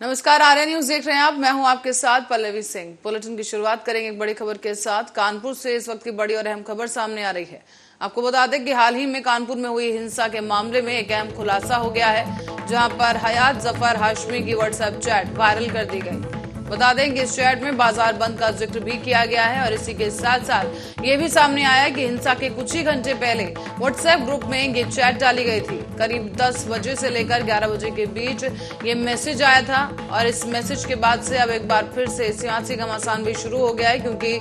नमस्कार, आर्या न्यूज देख रहे हैं आप। मैं हूं आपके साथ पल्लवी सिंह। बुलेटिन की शुरुआत करेंगे एक बड़ी खबर के साथ। कानपुर से इस वक्त की बड़ी और अहम खबर सामने आ रही है। आपको बता दें कि हाल ही में कानपुर में हुई हिंसा के मामले में एक अहम खुलासा हो गया है, जहां पर हयात जफर हाशमी की व्हाट्सएप चैट वायरल कर दी गई। बता दें कि इस चैट में बाजार बंद का जिक्र भी किया गया है और इसी के साथ साथ ये भी सामने आया कि हिंसा के कुछ ही घंटे पहले व्हाट्सएप ग्रुप में ये चैट डाली गई थी। करीब 10 बजे से लेकर 11 बजे के बीच ये मैसेज आया था और इस मैसेज के बाद से अब एक बार फिर से सियासी घमासान भी शुरू हो गया है, क्योंकि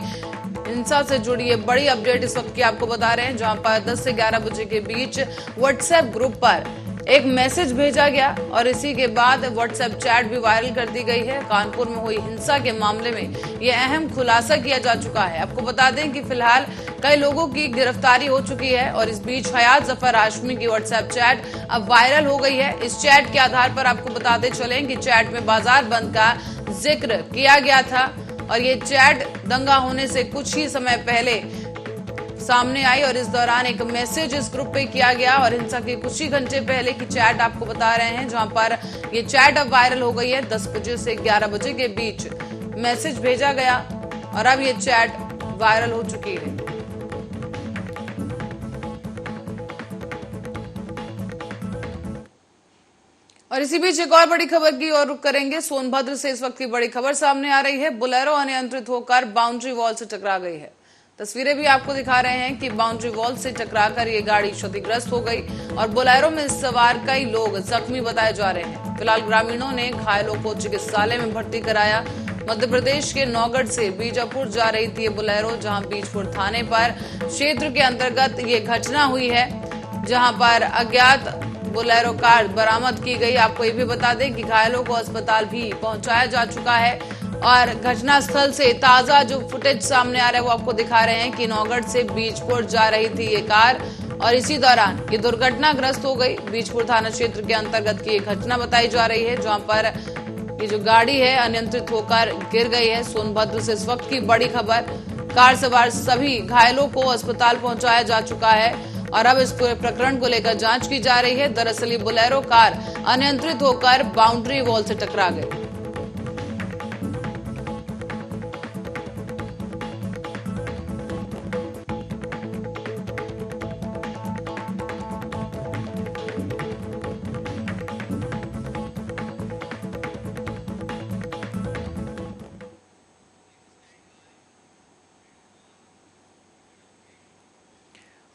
हिंसा से जुड़ी ये बड़ी अपडेट इस वक्त की आपको बता रहे हैं, जहां पर 10 से 11 बजे के बीच व्हाट्सएप ग्रुप पर एक मैसेज भेजा गया और इसी के बाद व्हाट्सएप चैट भी वायरल कर दी गई है। कानपुर में हुई हिंसा के मामले में ये अहम खुलासा किया जा चुका है। आपको बता दें कि फिलहाल कई लोगों की गिरफ्तारी हो चुकी है और इस बीच हयात जफर हाशमी की व्हाट्सएप चैट अब वायरल हो गई है। इस चैट के आधार पर आपको बताते चलें कि चैट में बाजार बंद का जिक्र किया गया था और ये चैट दंगा होने से कुछ ही समय पहले सामने आई और इस दौरान एक मैसेज इस ग्रुप पे किया गया और हिंसा के कुछ ही घंटे पहले की चैट आपको बता रहे हैं, जहां पर ये चैट अब वायरल हो गई है। 10 बजे से 11 बजे के बीच मैसेज भेजा गया और अब ये चैट वायरल हो चुकी है। और इसी बीच एक और बड़ी खबर की ओर रुख करेंगे। सोनभद्र से इस वक्त की बड़ी खबर सामने आ रही है। बोलेरो अनियंत्रित होकर बाउंड्री वॉल से टकरा गई है। तस्वीरें भी आपको दिखा रहे हैं कि बाउंड्री वॉल से टकराकर ये गाड़ी क्षतिग्रस्त हो गई और बोलेरो में सवार कई लोग जख्मी बताए जा रहे हैं। फिलहाल ग्रामीणों ने घायलों को चिकित्सालय में भर्ती कराया। मध्य प्रदेश के नौगढ़ से बीजापुर जा रही थी ये बोलेरो, जहां बीजपुर थाने पर क्षेत्र के अंतर्गत ये घटना हुई है, जहां पर अज्ञात बोलेरो कार बरामद की गई। आपको ये भी बता दें कि घायलों को अस्पताल भी पहुंचाया जा चुका है और घटनास्थल से ताजा जो फुटेज सामने आ रहा है वो आपको दिखा रहे हैं कि नौगढ़ से बीजपुर जा रही थी ये कार और इसी दौरान ये दुर्घटनाग्रस्त हो गई। बीजपुर थाना क्षेत्र के अंतर्गत की ये घटना बताई जा रही है, जहां पर ये जो गाड़ी है अनियंत्रित होकर गिर गई है। सोनभद्र से इस वक्त की बड़ी खबर। कार सवार सभी घायलों को अस्पताल पहुंचाया जा चुका है और अब इस पूरे प्रकरण को लेकर जांच की जा रही है। दरअसल ये बोलेरो कार अनियंत्रित होकर बाउंड्री वॉल से टकरा गई।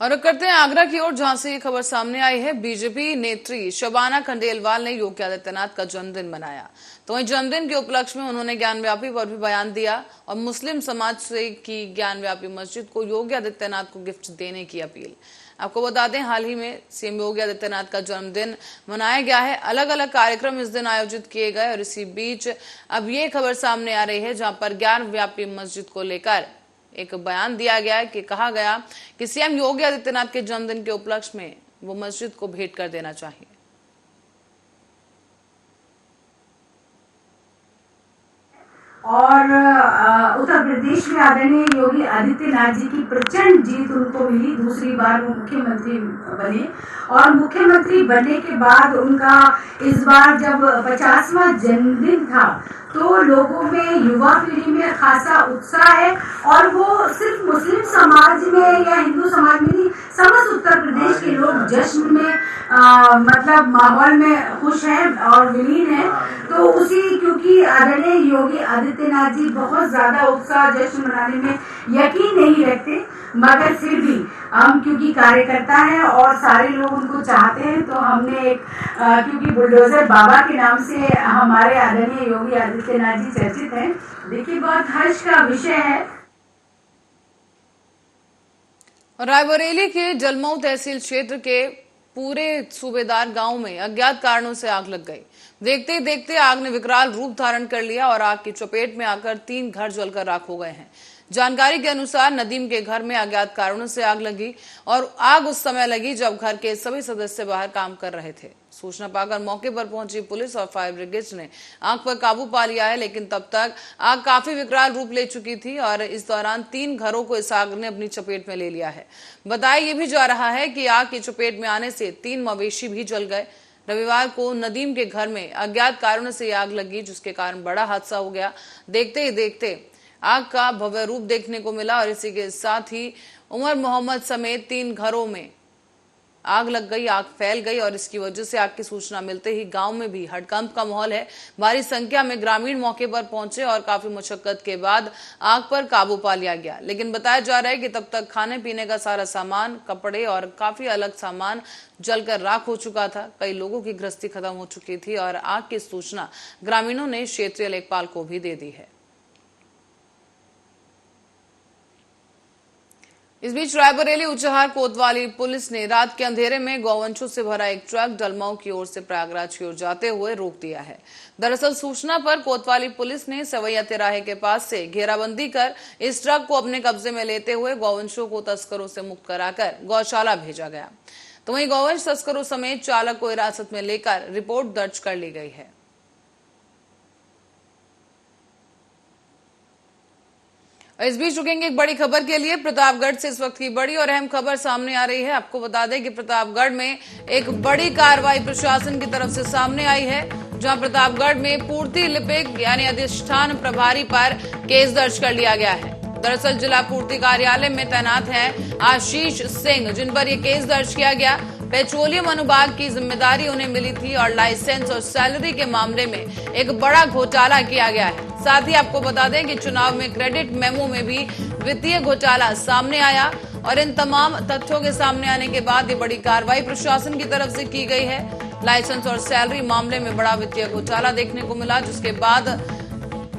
और करते हैं आगरा की ओर, जहां से ये खबर सामने आई है। बीजेपी नेत्री शबाना खंडेलवाल ने योगी आदित्यनाथ का जन्मदिन मनाया। तो वहीं जन्मदिन के उपलक्ष्य में उन्होंने ज्ञानव्यापी पर भी बयान दिया और मुस्लिम समाज से की ज्ञानव्यापी मस्जिद को योगी आदित्यनाथ को गिफ्ट देने की अपील। आपको बता दें, हाल ही में सीएम योगी आदित्यनाथ का जन्मदिन मनाया गया है। अलग अलग कार्यक्रम इस दिन आयोजित किए गए और इसी बीच अब ये खबर सामने आ रही है, जहां पर ज्ञानव्यापी मस्जिद को लेकर एक बयान दिया गया है कि कहा गया कि सीएम योगी आदित्यनाथ के जन्मदिन के उपलक्ष्य में वो मस्जिद को भेंट कर देना चाहिए। और उत्तर प्रदेश में आदरणीय योगी आदित्यनाथ जी की प्रचंड जीत उनको मिली। दूसरी बार वो मुख्यमंत्री बने और मुख्यमंत्री बनने के बाद उनका इस बार जब 50वां जन्मदिन था तो लोगों में, युवा पीढ़ी में खासा उत्साह है और वो सिर्फ मुस्लिम समाज में या हिंदू समाज में नहीं, समस्त उत्तर प्रदेश के लोग जश्न में मतलब माहौल में खुश हैं और विलीन हैं। तो उसी, क्योंकि आदरणीय योगी आदित्यनाथ जी बहुत ज्यादा उत्साह जश्न मनाने में यकीन नहीं रखते, मगर फिर भी हम क्योंकि कार्यकर्ता हैं और सारे लोग उनको चाहते हैं, तो हमने एक क्योंकि बुलडोजर बाबा के नाम से हमारे आदरणीय योगी आदित्यनाथ जी चर्चित हैं। देखिए, बहुत हर्ष का विषय है। रायबरेली के जलमऊ तहसील क्षेत्र के पूरे सूबेदार गांव में अज्ञात कारणों से आग लग गई। देखते ही देखते आग ने विकराल रूप धारण कर लिया और आग की चपेट में आकर 3 घर जलकर राख हो गए हैं। जानकारी के अनुसार नदीम के घर में अज्ञात कारणों से आग लगी और आग उस समय लगी जब घर के सभी सदस्य बाहर काम कर रहे थे। सूचना पाकर मौके पर पहुंची पुलिस और फायर ब्रिगेड ने आग पर काबू पा लिया है, लेकिन तब तक आग काफी विकराल रूप ले चुकी थी और इस दौरान 3 घरों को इस आग ने अपनी चपेट में ले लिया है। बताया ये भी जा रहा है कि आग की चपेट में आने से 3 मवेशी भी जल गए। रविवार को नदीम के घर में अज्ञात कारणों से आग लगी, जिसके कारण बड़ा हादसा हो गया। देखते ही देखते आग का भव्य रूप देखने को मिला और इसी के साथ ही उमर मोहम्मद समेत 3 घरों में आग लग गई, आग फैल गई और इसकी वजह से आग की सूचना मिलते ही गांव में भी हड़कंप का माहौल है। भारी संख्या में ग्रामीण मौके पर पहुंचे और काफी मशक्कत के बाद आग पर काबू पा लिया गया, लेकिन बताया जा रहा है कि तब तक खाने पीने का सारा सामान, कपड़े और काफी अलग सामान जलकर राख हो चुका था। कई लोगों की गृहस्थी खत्म हो चुकी थी और आग की सूचना ग्रामीणों ने क्षेत्रीय लेखपाल को भी दे दी है। इस बीच रायबरेली उचहार कोतवाली पुलिस ने रात के अंधेरे में गौवंशों से भरा एक ट्रक डलमाऊ की ओर से प्रयागराज की ओर जाते हुए रोक दिया है। दरअसल सूचना पर कोतवाली पुलिस ने सवैया तिराहे के पास से घेराबंदी कर इस ट्रक को अपने कब्जे में लेते हुए गौवंशों को तस्करों से मुक्त कराकर गौशाला भेजा गया। तो वहीं गौवंश तस्करों समेत चालक को हिरासत में लेकर रिपोर्ट दर्ज कर ली गई है। इस बीच रुकेंगे एक बड़ी खबर के लिए। प्रतापगढ़ से इस वक्त की बड़ी और अहम खबर सामने आ रही है। आपको बता दें कि प्रतापगढ़ में एक बड़ी कार्रवाई प्रशासन की तरफ से सामने आई है, जहां प्रतापगढ़ में पूर्ति लिपिक यानी अधिष्ठान प्रभारी पर केस दर्ज कर लिया गया है। दरअसल जिला पूर्ति कार्यालय में तैनात हैं आशीष सिंह, जिन पर यह केस दर्ज किया गया। पेट्रोलियम अनुभाग की जिम्मेदारी उन्हें मिली थी और लाइसेंस और सैलरी के मामले में एक बड़ा घोटाला किया गया है। साथ ही आपको बता दें कि चुनाव में क्रेडिट मेमो में भी वित्तीय घोटाला सामने आया और इन तमाम तथ्यों के सामने आने के बाद ये बड़ी कार्रवाई प्रशासन की तरफ से की गई है। लाइसेंस और सैलरी मामले में बड़ा वित्तीय घोटाला देखने को मिला, जिसके बाद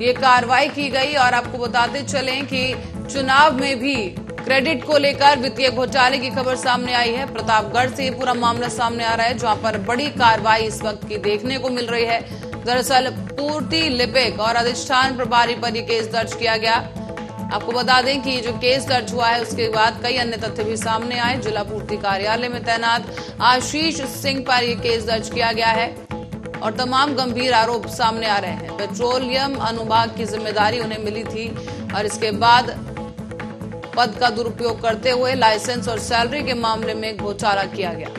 ये कार्रवाई की गई। और आपको बताते चलें कि चुनाव में भी क्रेडिट को लेकर वित्तीय घोटाले की खबर सामने आई है। प्रतापगढ़ से ये पूरा मामला सामने आ रहा है, जहां पर बड़ी कार्रवाई इस वक्त की देखने को मिल रही है। दरअसल पूर्ति लिपिक और अधिष्ठान प्रभारी पर यह केस दर्ज किया गया। आपको बता दें कि जो केस दर्ज हुआ है उसके बाद कई अन्य तथ्य भी सामने आए। जिला पूर्ति कार्यालय में तैनात आशीष सिंह पर यह केस दर्ज किया गया है और तमाम गंभीर आरोप सामने आ रहे हैं। पेट्रोलियम अनुभाग की जिम्मेदारी उन्हें मिली थी और इसके बाद पद का दुरुपयोग करते हुए लाइसेंस और सैलरी के मामले में घोटाला किया गया।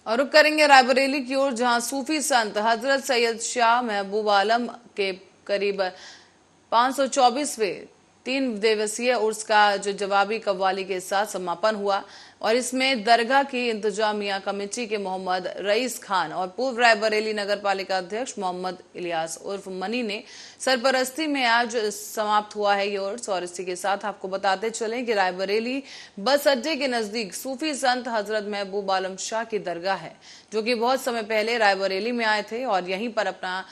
और रुक करेंगे रायबरेली की ओर, जहां सूफी संत हजरत सैयद शाह महबूब आलम के करीब 524वें 3 दिवसीय उर्स का जो जवाबी कव्वाली के साथ समापन हुआ और इसमें दरगाह की इंतजामिया कमेटी के मोहम्मद रईस खान और पूर्व रायबरेली नगर पालिका अध्यक्ष मोहम्मद इलियास उर्फ मनी ने सरपरस्ती में आज समाप्त हुआ है ये उर्स। और इसी के साथ आपको बताते चलें कि रायबरेली बस अड्डे के नजदीक सूफी संत हजरत महबूब आलम शाह की दरगाह है, जो कि बहुत समय पहले रायबरेली में आए थे और यहीं पर अपना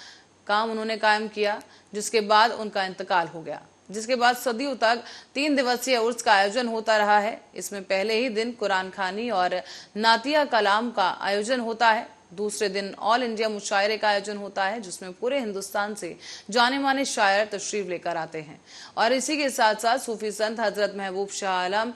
काम उन्होंने कायम किया, जिसके बाद उनका इंतकाल हो गया। जिसके बाद सदियों तक 3 दिवसीय उर्स का आयोजन होता रहा है। इसमें पहले ही दिन कुरान खानी और नातिया कलाम का आयोजन होता है। दूसरे दिन ऑल इंडिया मुशायरे का आयोजन होता है, जिसमें पूरे हिंदुस्तान से जाने माने शायर तशरीफ लेकर आते हैं और इसी के साथ साथ सूफी संत हजरत महबूब शाह आलम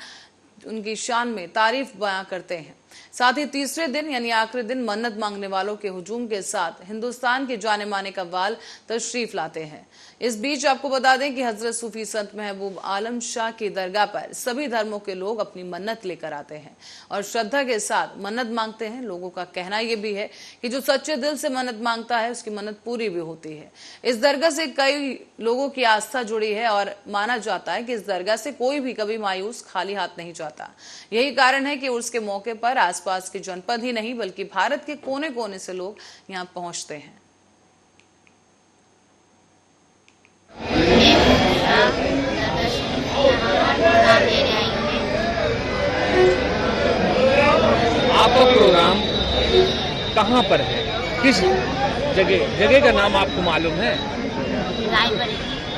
उनकी शान में तारीफ बयां करते हैं। साथ ही तीसरे दिन यानी आखिरी दिन मन्नत मांगने वालों के हुजूम के साथ हिंदुस्तान के जाने माने कव्वाल तशरीफ लाते हैं। इस बीच आपको बता दें कि हजरत सूफी संत महबूब आलम शाह की दरगाह पर सभी धर्मों के लोग अपनी मन्नत लेकर आते हैं और श्रद्धा के साथ मन्नत मांगते हैं। लोगों का कहना यह भी है कि जो सच्चे दिल से मन्नत मांगता है उसकी मन्नत पूरी भी होती है। इस दरगाह से कई लोगों की आस्था जुड़ी है और माना जाता है कि इस दरगाह से कोई भी कभी मायूस खाली हाथ नहीं जाता। यही कारण है कि उर्स के मौके पर आसपास के जनपद ही नहीं बल्कि भारत के कोने कोने से लोग यहां पहुंचते हैं। आपका प्रोग्राम कहाँ पर है, किस जगह का नाम आपको मालूम है?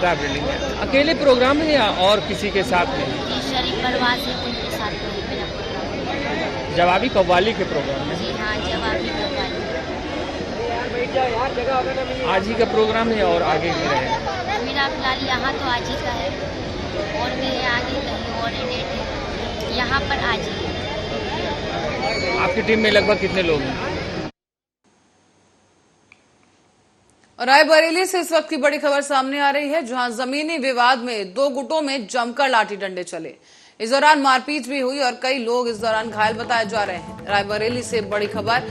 रायबरेली में। अकेले प्रोग्राम है या और किसी के साथ में? शरीफ परिवार से उनके साथ में मेरा प्रोग्राम। जवाबी कव्वाली के प्रोग्राम है? जी हाँ, जवाबी कव्वाली। आज ही का प्रोग्राम है और आगे भी रहेगा? मेरा फिलहाल यहाँ तो आज ही का है और मेरे आगे कहीं और डेट है, यहाँ पर आज ही है। आपकी टीम में लगभग कितने लोग हैं? रायबरेली से इस वक्त की बड़ी खबर सामने आ रही है, जहां जमीनी विवाद में 2 गुटों में जमकर लाठी डंडे चले। इस दौरान मारपीट भी हुई और कई लोग इस दौरान घायल बताए जा रहे हैं। रायबरेली से बड़ी खबर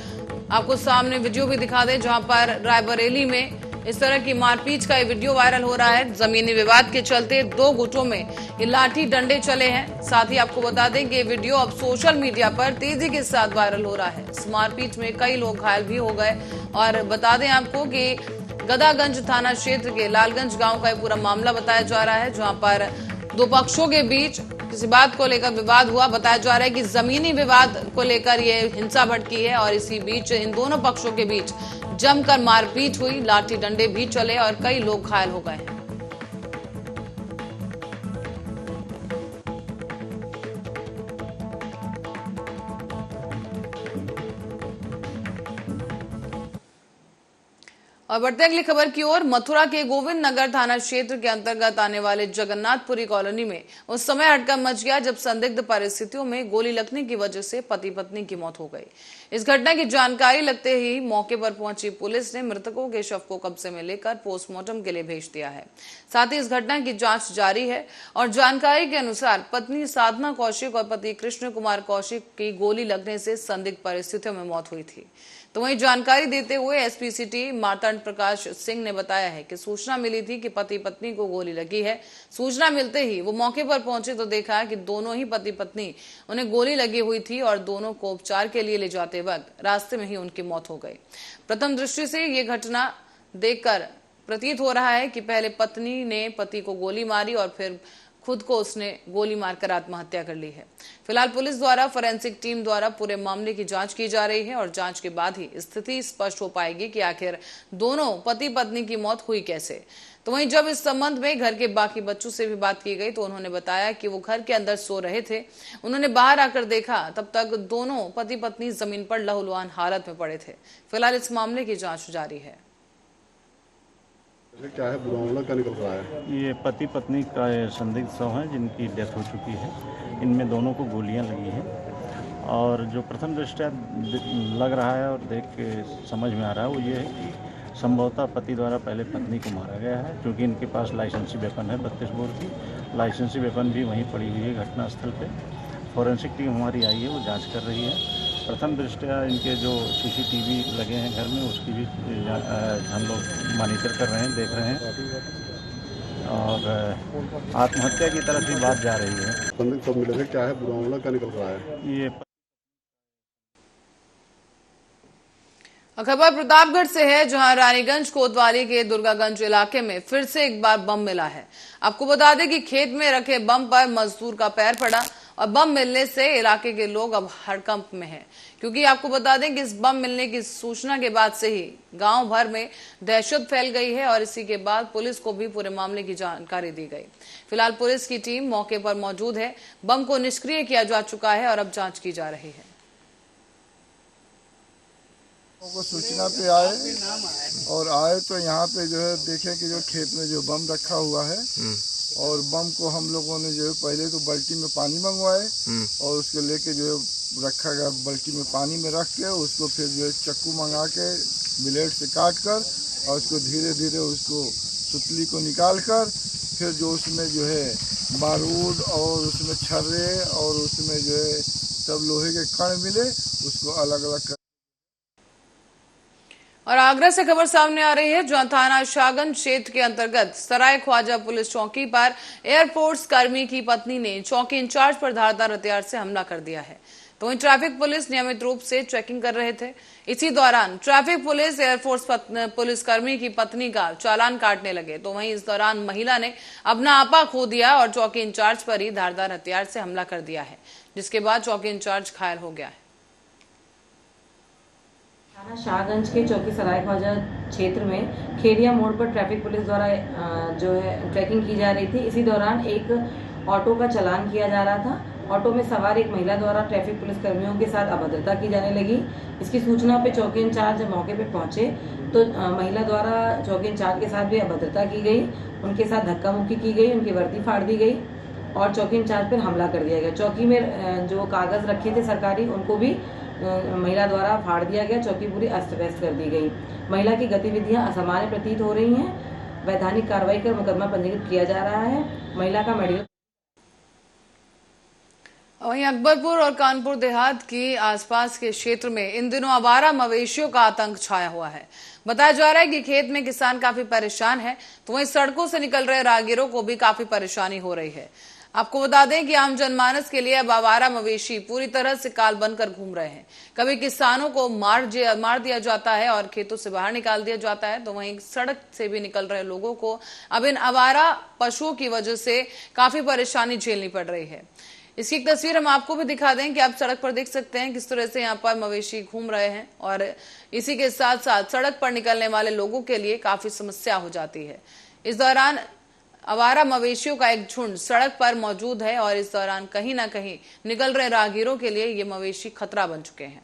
आपको सामने वीडियो भी दिखा दें, जहां पर रायबरेली में इस तरह की मारपीट का ये वीडियो वायरल हो रहा है। जमीनी विवाद के चलते दो गुटों में ये लाठी डंडे चले हैं। साथ ही आपको बता दें कि ये वीडियो अब सोशल मीडिया पर तेजी के साथ वायरल हो रहा है। इस मारपीट में कई लोग घायल भी हो गए और बता दें आपको कि गदागंज थाना क्षेत्र के लालगंज गांव का ये पूरा मामला बताया जा रहा है, जहां पर दो पक्षों के बीच किसी बात को लेकर विवाद हुआ। बताया जा रहा है कि जमीनी विवाद को लेकर ये हिंसा भड़की है और इसी बीच इन दोनों पक्षों के बीच जमकर मारपीट हुई, लाठी डंडे भी चले और कई लोग घायल हो गए हैं। और बढ़ते अगली खबर की ओर। मथुरा के गोविंद नगर थाना क्षेत्र के अंतर्गत आने वाले जगन्नाथपुरी कॉलोनी में उस समय हड़कंप मच गया जब संदिग्ध परिस्थितियों में गोली लगने की वजह से पति पत्नी की मौत हो गई। इस घटना की जानकारी लगते ही मौके पर पहुंची पुलिस ने मृतकों के शव को कब्जे में लेकर पोस्टमार्टम के लिए भेज दिया है। साथ ही इस घटना की जांच जारी है और जानकारी के अनुसार पत्नी साधना कौशिक और पति कृष्ण कुमार कौशिक की गोली लगने से संदिग्ध परिस्थितियों में मौत हुई थी। तो वहीं जानकारी देते हुए एसपी सिटी मार्तंड प्रकाश सिंह ने बताया है कि सूचना मिली थी कि पति पत्नी को गोली लगी है। सूचना मिलते ही वो मौके पर पहुंचे तो देखा कि दोनों ही पति पत्नी उन्हें गोली लगी हुई थी और दोनों को उपचार के लिए ले जाते वक्त रास्ते में ही उनकी मौत हो गई। प्रथम दृष्टि से ये घटना देखकर प्रतीत हो रहा है कि पहले पत्नी ने पति को गोली मारी और फिर खुद को उसने गोली मारकर आत्महत्या कर ली है। फिलहाल पुलिस द्वारा फोरेंसिक टीम द्वारा पूरे मामले की जांच की जा रही है और जांच के बाद ही स्थिति स्पष्ट हो पाएगी कि आखिर दोनों पति पत्नी की मौत हुई कैसे। तो वहीं जब इस संबंध में घर के बाकी बच्चों से भी बात की गई तो उन्होंने बताया कि वो घर के अंदर सो रहे थे। उन्होंने बाहर आकर देखा, तब तक दोनों पति पत्नी जमीन पर लहूलुहान हालत में पड़े थे। फिलहाल इस मामले की जांच जारी है। क्या है पूरा मामला, क्या निकल रहा है? ये पति पत्नी का संदिग्ध शव है जिनकी डेथ हो चुकी है। इनमें दोनों को गोलियां लगी हैं और जो प्रथम दृष्टया लग रहा है और देख के समझ में आ रहा है वो ये है कि संभवतः पति द्वारा पहले पत्नी को मारा गया है, क्योंकि इनके पास लाइसेंसी वेपन है 32 बोर की। लाइसेंसी वेपन भी वहीं पड़ी हुई है घटनास्थल पे। फोरेंसिक टीम हमारी आई है, वो जाँच कर रही है। प्रथम दृष्टया इनके जो सीसीटीवी लगे हैं घर में उसकी भी हम लोग मॉनिटर कर रहे हैं, देख रहे हैं और आत्महत्या की तरफ भी बात जा रही है। संदिग्ध सब मिले थे, क्या है पूरा मामला, क्या निकल रहा है? ये खबर प्रतापगढ़ से है, जहां रानीगंज कोतवाली के दुर्गागंज इलाके में फिर से एक बार बम मिला है। आपको बता दें कि खेत में रखे बम पर मजदूर का पैर पड़ा और बम मिलने से इलाके के लोग अब हड़कंप में हैं, क्योंकि आपको बता दें कि इस बम मिलने की सूचना के बाद से ही गांव भर में दहशत फैल गई है और इसी के बाद पुलिस को भी पूरे मामले की जानकारी दी गई। फिलहाल पुलिस की टीम मौके पर मौजूद है। बम को निष्क्रिय किया जा चुका है और अब जांच की जा रही है। को सूचना पे आए तो यहाँ पे जो है देखे कि जो खेत में जो बम रखा हुआ है और बम को हम लोगों ने जो है पहले तो बाल्टी में पानी मंगवाए और उसको लेके जो है रखा गया बाल्टी में पानी में रख के उसको फिर जो है चक्कू मंगा के ब्लेड से काट कर और उसको धीरे धीरे उसको सुतली को निकाल कर फिर जो उसमें जो है बारूद और उसमें छर्रे और उसमें जो है सब लोहे के कण मिले उसको अलग अलग कर। और आगरा से खबर सामने आ रही है, जहां थाना शाहगंज क्षेत्र के अंतर्गत सराय ख्वाजा पुलिस चौकी पर एयरफोर्स कर्मी की पत्नी ने चौकी इंचार्ज पर धारदार हथियार से हमला कर दिया है। तो वहीं ट्रैफिक पुलिस नियमित रूप से चेकिंग कर रहे थे। इसी दौरान ट्रैफिक पुलिस एयरफोर्स पुलिसकर्मी की पत्नी का चालान काटने लगे। तो वहीं इस दौरान महिला ने अपना आपा खो दिया और चौकी इंचार्ज पर ही धारदार हथियार से हमला कर दिया है, जिसके बाद चौकी इंचार्ज घायल हो गया है। थाना शाहगंज के चौकी सराय ख्वाजा क्षेत्र में खेड़िया मोड़ पर ट्रैफिक पुलिस द्वारा जो है ट्रैकिंग की जा रही थी। इसी दौरान एक ऑटो का चालान किया जा रहा था। ऑटो में सवार एक महिला द्वारा ट्रैफिक पुलिस कर्मियों के साथ अभद्रता की जाने लगी। इसकी सूचना पे चौकी इंचार्ज मौके पे पहुंचे तो महिला द्वारा चौकी इंचार्ज के साथ भी अभद्रता की गई, उनके साथ धक्का मुक्की की गई, उनकी वर्दी फाड़ दी गई और चौकी इंचार्ज पर हमला कर दिया गया। चौकी में जो कागज रखे थे सरकारी उनको भी महिला द्वारा फाड़ दिया गया। चौकी पूरी अस्त व्यस्त कर दी गई। महिला की गतिविधियां असामान्य प्रतीत हो रही हैं। वैधानिक कार्रवाई कर मुकदमा पंजीकृत किया जा रहा है। महिला का मेडिकल वहीं अकबरपुर और कानपुर देहात की आसपास के क्षेत्र में इन दिनों आवारा मवेशियों का आतंक छाया हुआ है। बताया जा रहा है कि खेत में किसान काफी परेशान है, तो वहीं सड़कों से निकल रहे राहगीरों को भी काफी परेशानी हो रही है। आपको बता दें कि आम जनमानस के लिए अब आवारा मवेशी पूरी तरह से काल बनकर घूम रहे हैं। कभी किसानों को मार दिया जाता है और खेतों से बाहर निकाल दिया जाता है, तो वहीं सड़क से भी निकल रहे लोगों को अब इन आवारा पशुओं की वजह से काफी परेशानी झेलनी पड़ रही है। इसकी एक तस्वीर हम आपको भी दिखा दें कि आप सड़क पर देख सकते हैं किस तरह से यहाँ पर मवेशी घूम रहे हैं और इसी के साथ साथ सड़क पर निकलने वाले लोगों के लिए काफी समस्या हो जाती है। इस दौरान आवारा मवेशियों का एक झुंड सड़क पर मौजूद है और इस दौरान कहीं ना कहीं निकल रहे राहगीरों के लिए ये मवेशी खतरा बन चुके हैं।